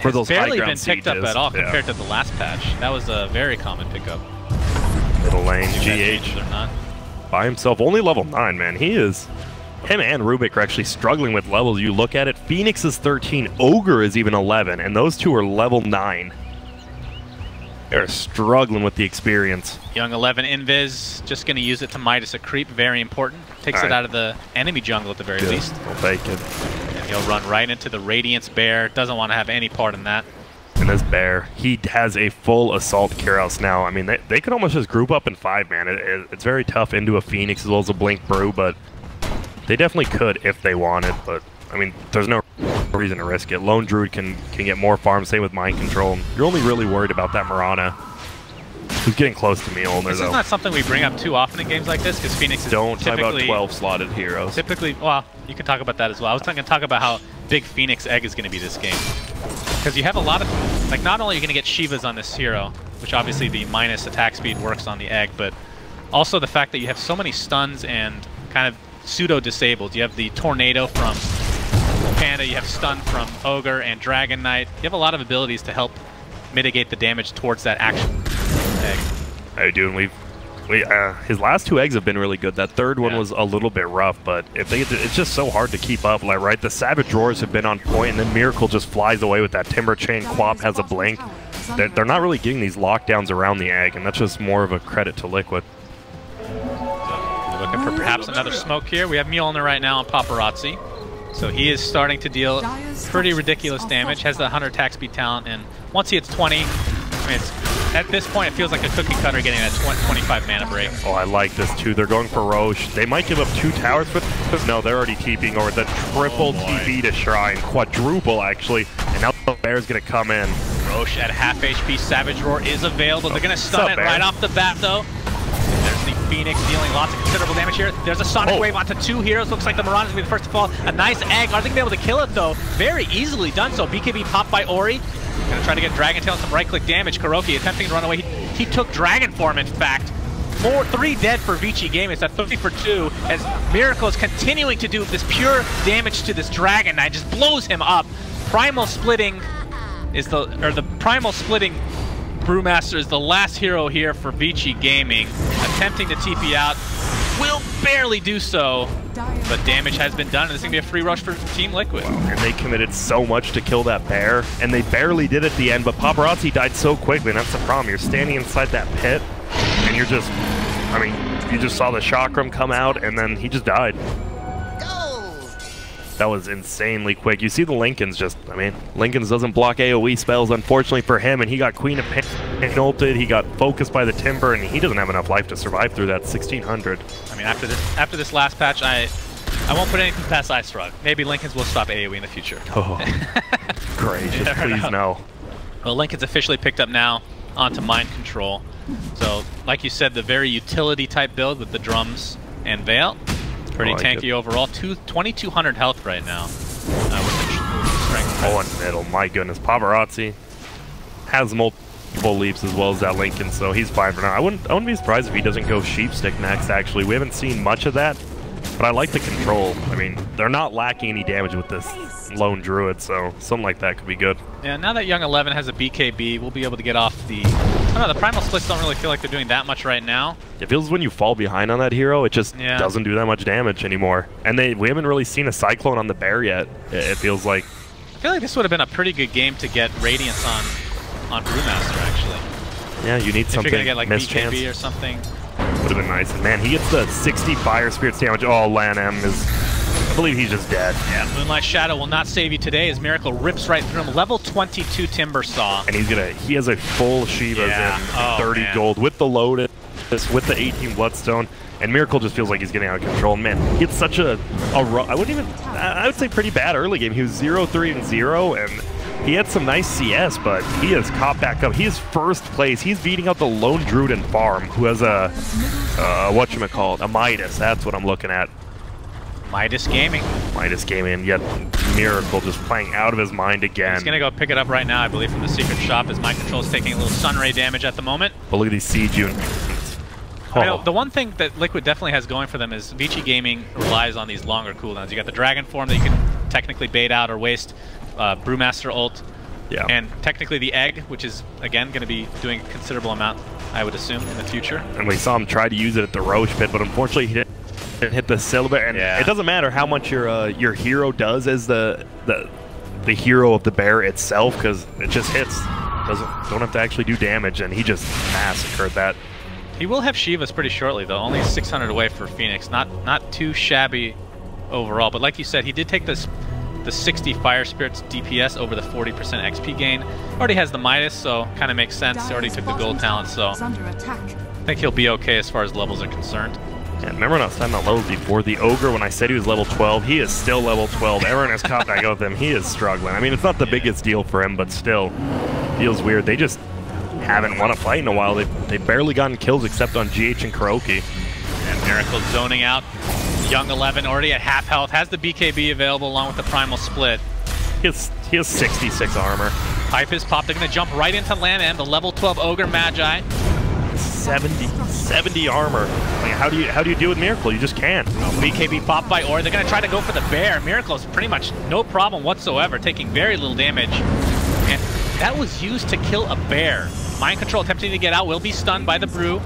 For those barely high been picked up at all compared to the last patch. That was a very common pickup. Middle lane, GH. Or not. By himself, only level 9, man. He is... Him and Rubik are actually struggling with levels. You look at it, Phoenix is 13, Ogre is even 11, and those two are level 9. They're struggling with the experience. Young 11 Invis, just going to use it to Midas a creep, very important. Takes it out of the enemy jungle at the very least. We'll take it. And he'll run right into the Radiance Bear, doesn't want to have any part in that. And this bear, he has a full Assault Cuirass now. I mean, they could almost just group up in 5, man. It's very tough into a Phoenix as well as a Blink Brew, but they definitely could if they wanted. But, I mean, there's no reason to risk it. Lone Druid can get more farm, same with Mind Control. You're only really worried about that Marana, who's getting close to Mjolnir, This is not something we bring up too often in games like this, because Phoenix is Don't talk about 12 slotted heroes. Typically, well, you can talk about that as well. I was going to talk about how big Phoenix Egg is going to be this game. Because you have a lot of, like, not only are you going to get Shivas on this hero, which obviously the minus attack speed works on the egg, but also the fact that you have so many stuns and kind of pseudo-disabled. You have the Tornado from Panda, you have stun from Ogre and Dragon Knight. You have a lot of abilities to help mitigate the damage towards that actual egg. How you doing? His last 2 eggs have been really good. That third one was a little bit rough, but if they it's just so hard to keep up. Like, right, the Savage Roars have been on point, and then Miracle just flies away with that Timber Chain. Quap has a blink. they're not really getting these lockdowns around the egg, and that's just more of a credit to Liquid. Looking for perhaps another smoke here. We have Mjolnir right now on Paparazzi. So he is starting to deal pretty ridiculous damage, has the 100 attack speed talent, and once he hits 20, I mean, at this point it feels like a cookie cutter getting that 25 mana break. Oh, I like this too. They're going for Roche. They might give up 2 towers, but no, they're already TPing over the triple TP to Shrine, quadruple actually, and now the Bear's going to come in. Roche at half HP, Savage Roar is available. They're going to stun it right off the bat though. There's the Phoenix dealing lots of considerable damage here. There's a Sonic Wave onto 2 heroes. Looks like the Marauders will be the first to fall. A nice egg. Are they going to be able to kill it though? Very easily done so. BKB popped by Ori. Going to try to get Dragon Tail and some right-click damage. Kuroki attempting to run away. He took Dragon Form, in fact. 3 dead for Vici Gaming. It's at 30 for 2 as Miracle is continuing to do this pure damage to this Dragon Knight. Just blows him up. Primal Splitting is the Primal Splitting Brewmaster is the last hero here for Vici Gaming. Attempting to TP out. Will barely do so. But damage has been done, and this is going to be a free rush for Team Liquid. And they committed so much to kill that bear, and they barely did at the end, but Paparazzi died so quickly, and that's the problem. You're standing inside that pit, and you're just, I mean, you just saw the chakram come out, and then he just died. That was insanely quick. You see the Lincolns just, I mean, Lincolns doesn't block AoE spells, unfortunately for him, and he got Queen of Pain ulted, he got focused by the Timber, and he doesn't have enough life to survive through that 1600. I mean, after this last patch, I won't put anything past Ice Rug. Maybe Lincolns will stop AoE in the future. Oh, gracious, please no. Well, Lincoln's officially picked up now onto Mind Control. So, like you said, the very utility-type build with the drums and Veil. Pretty tanky overall. 2,200 health right now. With the strength. Oh, in middle. My goodness. Paparazzi has multiple leaps as well as that Lincoln, so he's fine for now. I wouldn't be surprised if he doesn't go Sheepstick next, actually. We haven't seen much of that, but I like the control. I mean, they're not lacking any damage with this lone Druid, so something like that could be good. Yeah, now that Young 11 has a BKB, we'll be able to get off the... I don't know, the Primal Splits don't really feel like they're doing that much right now. It feels when you fall behind on that hero, it just doesn't do that much damage anymore. And we haven't really seen a Cyclone on the Bear yet, it feels like. I feel like this would have been a pretty good game to get Radiance on Brewmaster, actually. Yeah, you need something. If you're going to get like BKB or something. Would have been nice. And man, he gets the 60 Fire Spirits damage. Oh, Lan M is... I believe he's just dead. Yeah, Moonlight Shadow will not save you today as Miracle rips right through him. Level 22 Timber Saw. And he has a full Shivas and 30 gold with the Lotus, with the 18 Bloodstone. And Miracle just feels like he's getting out of control. And man, he had such I would say pretty bad early game. He was 0-3-0, and he had some nice CS, but he has caught back up. He is first place. He's beating out the lone Druid in farm, who has a, whatchamacallit, a Midas. That's what I'm looking at. Midas Gaming, and yet Miracle just playing out of his mind again. He's going to go pick it up right now, I believe, from the secret shop as Mind Control is taking a little Sunray damage at the moment. But look at these Siege units. I mean, the one thing that Liquid definitely has going for them is Vici Gaming relies on these longer cooldowns. You got the Dragon Form that you can technically bait out or waste, Brewmaster ult, and technically the Egg, which is, again, going to be doing a considerable amount, I would assume, in the future. And we saw him try to use it at the Roche pit, but unfortunately he didn't hit the Syllabus, and it doesn't matter how much your hero does as the hero of the bear itself, because it just hits. Don't have to actually do damage, and he just massacred that. He will have Shivas pretty shortly, though. Only 600 away for Phoenix. Not too shabby overall, but like you said, he did take the 60 Fire Spirits DPS over the 40% XP gain. Already has the Midas, so kind of makes sense. He already took the gold talent, so I think he'll be okay as far as levels are concerned. And remember when I was talking about levels before, the Ogre, when I said he was level 12, he is still level 12. Everyone has caught back up with him. He is struggling. I mean, it's not the biggest deal for him, but still, feels weird. They just haven't won a fight in a while. They've barely gotten kills except on GH and Kuroki. And Miracle zoning out. Young 11 already at half health, has the BKB available along with the Primal Split. He has 66 armor. Pipe is popped. They're going to jump right into Lan M, the level 12 Ogre Magi. 70 armor. Like, how do you deal with Miracle? You just can't. BKB popped by Ori. They're going to try to go for the bear. Miracle is pretty much no problem whatsoever, taking very little damage. And that was used to kill a bear. Mind Control attempting to get out, will be stunned by the Brew.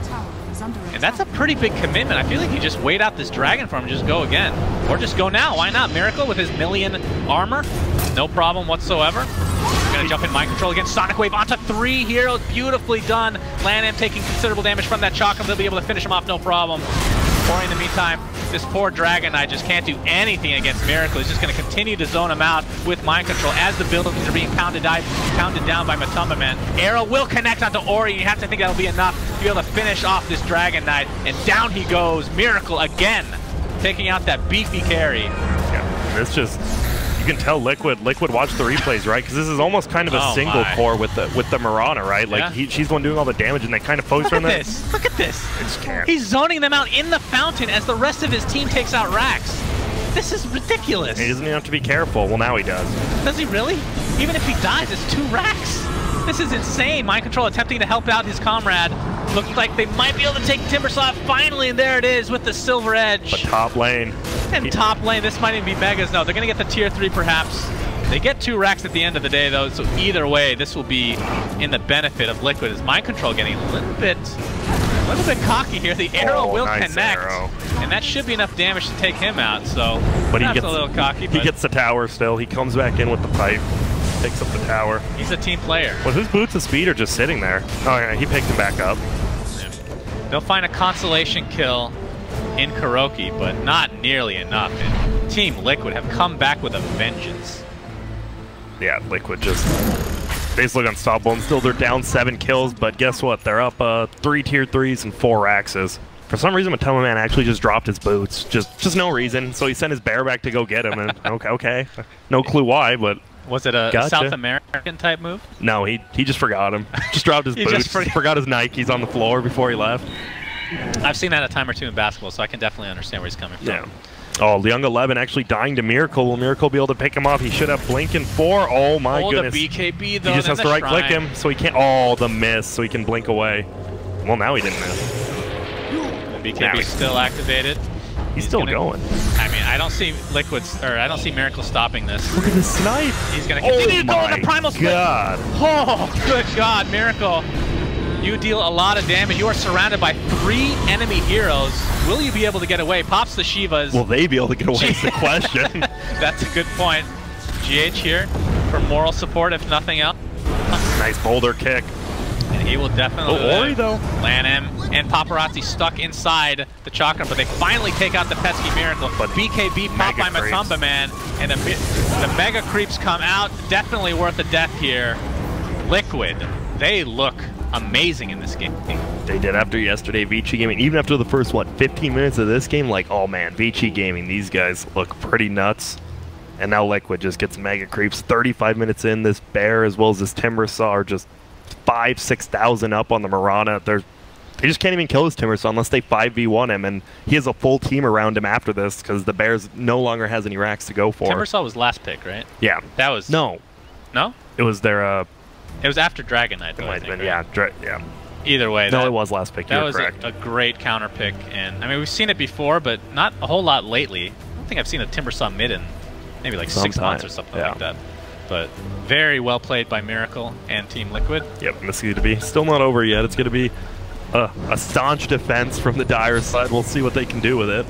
And that's a pretty big commitment. I feel like you just wait out this Dragon Form and just go again. Or just go now. Why not? Miracle with his 1,000,000 armor. No problem whatsoever. Going gonna jump in mind control against Sonic Wave onto 3 heroes. Beautifully done. Lanham taking considerable damage from that Chakram. They'll be able to finish him off no problem. Or in the meantime, this poor Dragon Knight just can't do anything against Miracle. He's just going to continue to zone him out with mind control as the buildings are being pounded down by Matumba Man. Arrow will connect onto Ori, and you have to think that'll be enough to be able to finish off this Dragon Knight. And down he goes. Miracle again, taking out that beefy carry. Yeah, it's just... You can tell Liquid watched the replays, right? Because this is almost kind of a single core with the Marana, right? Like she's the one doing all the damage, and they kind of focus on that. Look at this! They just can't. He's zoning them out in the fountain as the rest of his team takes out Rax. This is ridiculous. He doesn't even have to be careful. Well, now he does. Does he really? Even if he dies, it's 2 Rax. This is insane. Mind control attempting to help out his comrade. Looks like they might be able to take Timbersaw finally, and there it is with the Silver Edge. But top lane. And top lane, this might even be Megas. No, they're going to get the tier 3 perhaps. They get 2 racks at the end of the day though, so either way, this will be in the benefit of Liquid. Is Mind Control getting a little bit cocky here. The arrow will connect, and that should be enough damage to take him out. So, but he that's gets a little cocky. He gets the tower still. He comes back in with the pipe, picks up the tower. He's a team player. Well, his boots of speed are just sitting there. Oh yeah, he picked him back up. Yeah. They'll find a consolation kill in Kuroki, but not nearly enough. And Team Liquid have come back with a vengeance. Yeah, Liquid just basically unstoppable, and still they're down 7 kills, but guess what? They're up 3 tier 3s and 4 axes. For some reason, Matoma Man actually just dropped his boots. Just no reason. So he sent his bear back to go get him, and okay. No clue why, but... Was it a South American type move? No, he just forgot him. Just dropped his boots. Forgot his Nikes on the floor before he left. I've seen that a time or 2 in basketball, so I can definitely understand where he's coming from. Yeah. Oh, Young 11 actually dying to Miracle. Will Miracle be able to pick him up? He should have Blink in 4. Oh my goodness. The BKB though. He just has to right-click him, so he can't... Oh, the miss, so he can blink away. Well, now he didn't miss. The BKB still activated. He's still going. I mean, I don't see I don't see Miracle stopping this. Look at the snipe. He's gonna continue to go in the primal split. God. Oh, good God, Miracle. You deal a lot of damage. You are surrounded by 3 enemy heroes. Will you be able to get away? Pops the Shivas. Will they be able to get away is the question. That's a good point. GH here for moral support, if nothing else. Nice boulder kick. And he will definitely Ori, though. land him. And Paparazzi stuck inside the Chakram, but they finally take out the pesky Miracle. But BKB popped by Matumba Man, and the Mega Creeps come out. Definitely worth a death here. Liquid, they look amazing in this game. They did after yesterday, Vici Gaming. Even after the first, 15 minutes of this game, like, oh man, Vici Gaming, these guys look pretty nuts. And now Liquid just gets Mega Creeps. 35 minutes in, this Bear as well as this Timbersaw are just 5,000-6,000 up on the Marana. They just can't even kill this Timbersaw unless they 5v1 him, and he has a full team around him after this because the Bears no longer has any racks to go for. Timbersaw was last pick, right? Yeah. That was... No. No? It was their... It was after Dragon Knight, though, it might have been, right? yeah. Either way. No, it was last pick. That You're was correct. a great counter pick, and I mean, we've seen it before, but not a whole lot lately. I don't think I've seen a Timbersaw mid in maybe like 6 months or something like that. But very well played by Miracle and Team Liquid. Yep, this is going to be still not over yet. It's going to be a staunch defense from the Dire side. We'll see what they can do with it.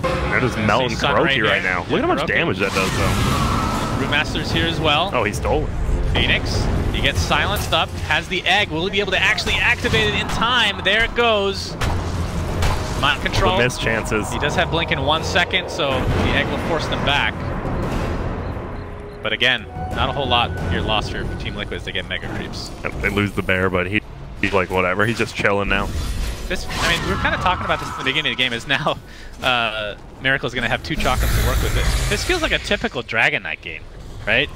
They're just melting Kuroki right now. Look at how much damage that does, though. Brewmaster's here as well. Oh, he stole it. Phoenix, he gets silenced up, has the egg. Will he be able to actually activate it in time? There it goes. Mind control. The missed chances. He does have Blink in 1 second, so the egg will force them back. But again, not a whole lot here lost for Team Liquid as they get Mega Creeps. They lose the Bear, but he's like, whatever. He's just chilling now. I mean, we were kind of talking about this at the beginning of the game, is now Miracle's going to have 2 Chakrams to work with it. This feels like a typical Dragon Knight game, right?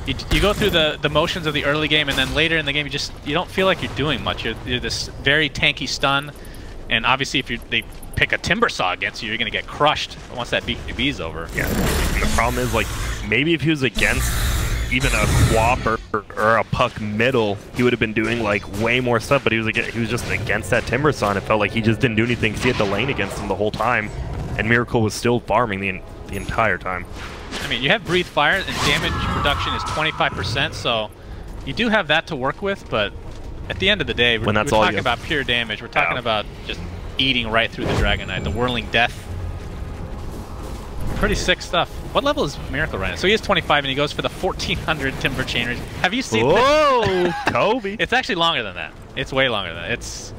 You go through the motions of the early game, and then later in the game, you don't feel like you're doing much. You're this very tanky stun, and obviously if they pick a Timbersaw against you, you're going to get crushed once that BKB's over. Yeah, and the problem is, like, maybe if he was against even a Quap or a Puck middle, he would have been doing, like, way more stuff, but he was just against that Timbersaw, and it felt like he just didn't do anything because he had the lane against him the whole time, and Miracle was still farming the entire time. I mean, you have Breathe Fire, and damage reduction is 25%, so you do have that to work with, but at the end of the day, we're talking about pure damage. We're talking about just eating right through the Dragon Knight, the Whirling Death. Pretty sick stuff. What level is Miracle right now? So he is 25 and he goes for the 1400 Timber Chain Rage. Have you seen this? Whoa, Kobe. It's actually longer than that. It's way longer than that. It's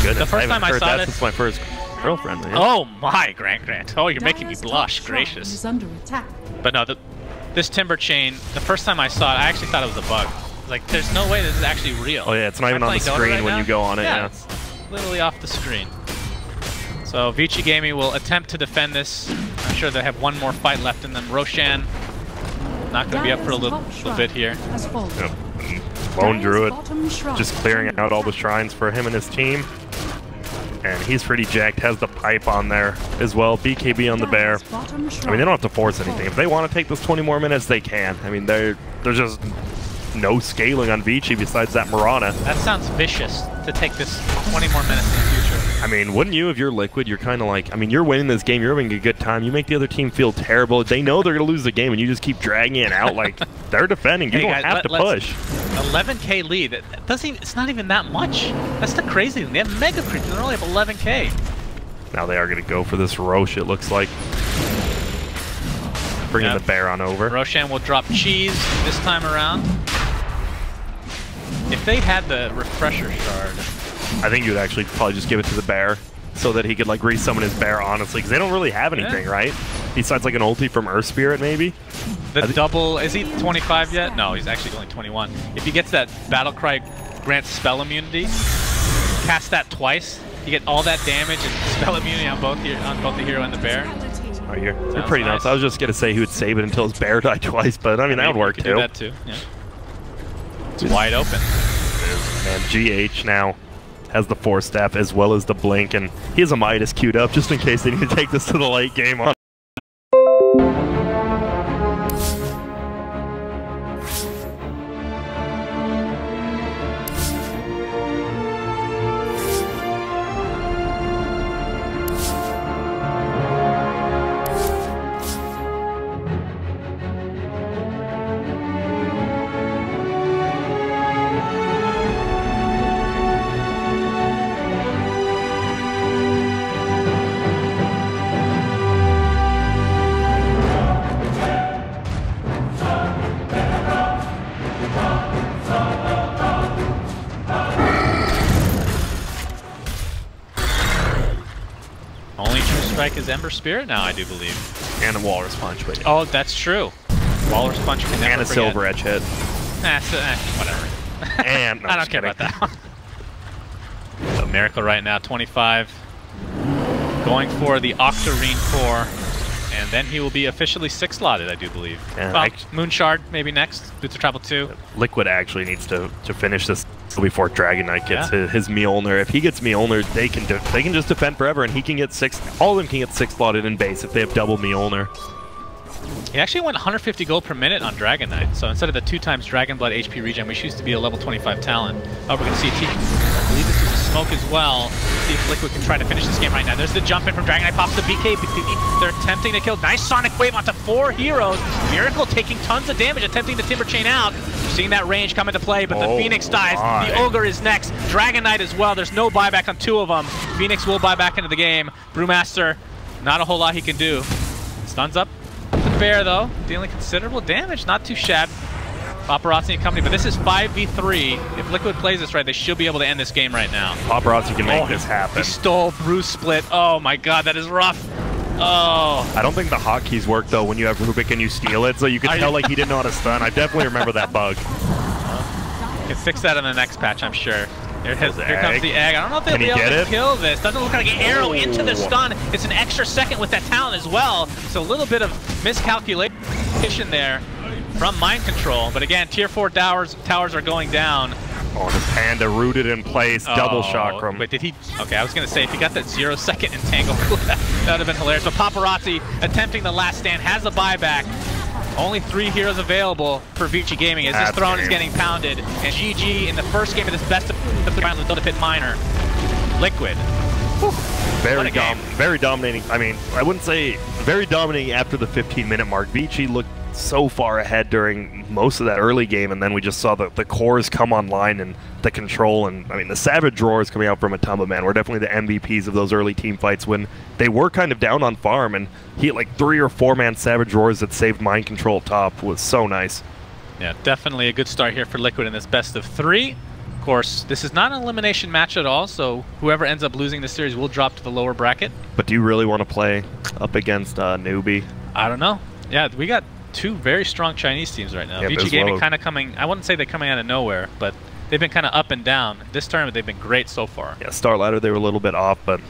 Goodness, the first time I saw this. Since my first girlfriend. Man. Oh my, Grant. Oh, you're making me blush. Gracious. Is under attack. But no, this Timber Chain, the first time I saw it, I actually thought it was a bug. Like, there's no way this is actually real. Oh yeah, it's not even on the screen when you go on it. Yeah, it's literally off the screen. So Vici Gaming will attempt to defend this. I'm sure they have one more fight left in them. Roshan not going to be up for a little bit here. Yep. Lone Druid just clearing out all the shrines for him and his team. And he's pretty jacked, has the pipe on there as well. BKB on the bear. I mean, they don't have to force anything. If they want to take this 20 more minutes, they can. I mean, there's just no scaling on Vici besides that Mirana. That sounds vicious to take this 20 more minutes in the future. I mean, wouldn't you if you're Liquid? You're kind of like, I mean, you're winning this game, you're having a good time, you make the other team feel terrible, they know they're going to lose the game, and you just keep dragging it out like they're defending. You don't have to push. 11k lead, that doesn't even, it's not even that much. That's the crazy thing. They have Mega Creeps and they only have 11k. Now they are going to go for this Roche, it looks like. Bringing the bear on over. Roshan will drop cheese this time around. If they had the refresher shard, I think you would actually probably just give it to the bear so that he could like resummon his bear, honestly, because they don't really have anything, right? Besides like an ulti from Earth Spirit, maybe? The double, is he 25 yet? No, he's actually only 21. If he gets that Battlecry grants spell immunity, cast that twice, you get all that damage and spell immunity on both the hero and the bear. Oh, you're pretty nice. I was just going to say he would save it until his bear died twice, but I mean, that would work too. Do that too, yeah. It's wide open. And GH now has the Force Staff as well as the Blink, and he has a Midas queued up just in case they need to take this to the late game on. Strike is Ember Spirit now, I do believe. And a Walrus Punch, but oh, that's true. Walrus Punch can never and a forget. Silver Edge hit. Whatever. And no, I don't care about that one. So Miracle right now, 25. Going for the Octarine core. And then he will be officially 6-slotted, I do believe. Well, Moon Shard maybe next. Boots of Travel 2. Liquid actually needs to finish this before Dragon Knight gets his Mjolnir. If he gets Mjolnir, they can just defend forever, and he can get 6. All of them can get 6-slotted in base if they have double Mjolnir. He actually went 150 gold per minute on Dragon Knight, so instead of the 2x Dragon Blood HP regen, which used to be a level 25 talent. Oh, we're going to see I believe this is a smoke as well. Let's see if Liquid can try to finish this game right now. There's the jump in from Dragon Knight, pops the BK. They're attempting to kill. Nice Sonic Wave onto 4 heroes. Miracle taking tons of damage, attempting the Timber Chain out. We're seeing that range come into play, but the Phoenix dies. The Ogre is next. Dragon Knight as well. There's no buyback on 2 of them. Phoenix will buy back into the game. Brewmaster, not a whole lot he can do. Stuns up. The bear, though, dealing considerable damage. Not too shabby. Paparazzi and company, but this is 5v3. If Liquid plays this right, they should be able to end this game right now. Paparazzi can make this happen. He stole Bruce Split. Oh my god, that is rough. Oh. I don't think the hotkeys work, though, when you have Rubik and you steal it, so you can tell like he didn't know how to stun. I definitely remember that bug. You can fix that in the next patch, I'm sure. Here comes the egg. I don't know if they'll be able to kill this. Doesn't look like an arrow into the stun. It's an extra second with that talent as well. So a little bit of miscalculation there from Mind Control. But again, tier 4 towers are going down. Oh, the Panda rooted in place, double chakram. But did he? Okay, I was going to say, if he got that 0-second entangle, that would have been hilarious. But Paparazzi attempting the last stand, has the buyback. Only 3 heroes available for Vici Gaming as his throne is getting pounded. And GG in the first game of this best of the round with DOTAPIT Minor. Liquid. Very dominating. I mean, I wouldn't say very dominating after the 15-minute mark. Vici looked so far ahead during most of that early game, and then we just saw the cores come online and the control, and I mean the Savage Roars coming out from Atamba, man, were definitely the MVPs of those early team fights when they were kind of down on farm, and he had like 3 or 4 man Savage Roars that saved mind control up top. Was so nice. Yeah, definitely a good start here for Liquid in this best of 3. Of course, this is not an elimination match at all, so whoever ends up losing this series will drop to the lower bracket. But do you really want to play up against Newbee? I don't know. Yeah, we got 2 very strong Chinese teams right now. Yeah, VG Gaming kind of coming, I wouldn't say they're coming out of nowhere, but they've been kind of up and down. This tournament, they've been great so far. Yeah, Star Ladder, they were a little bit off, but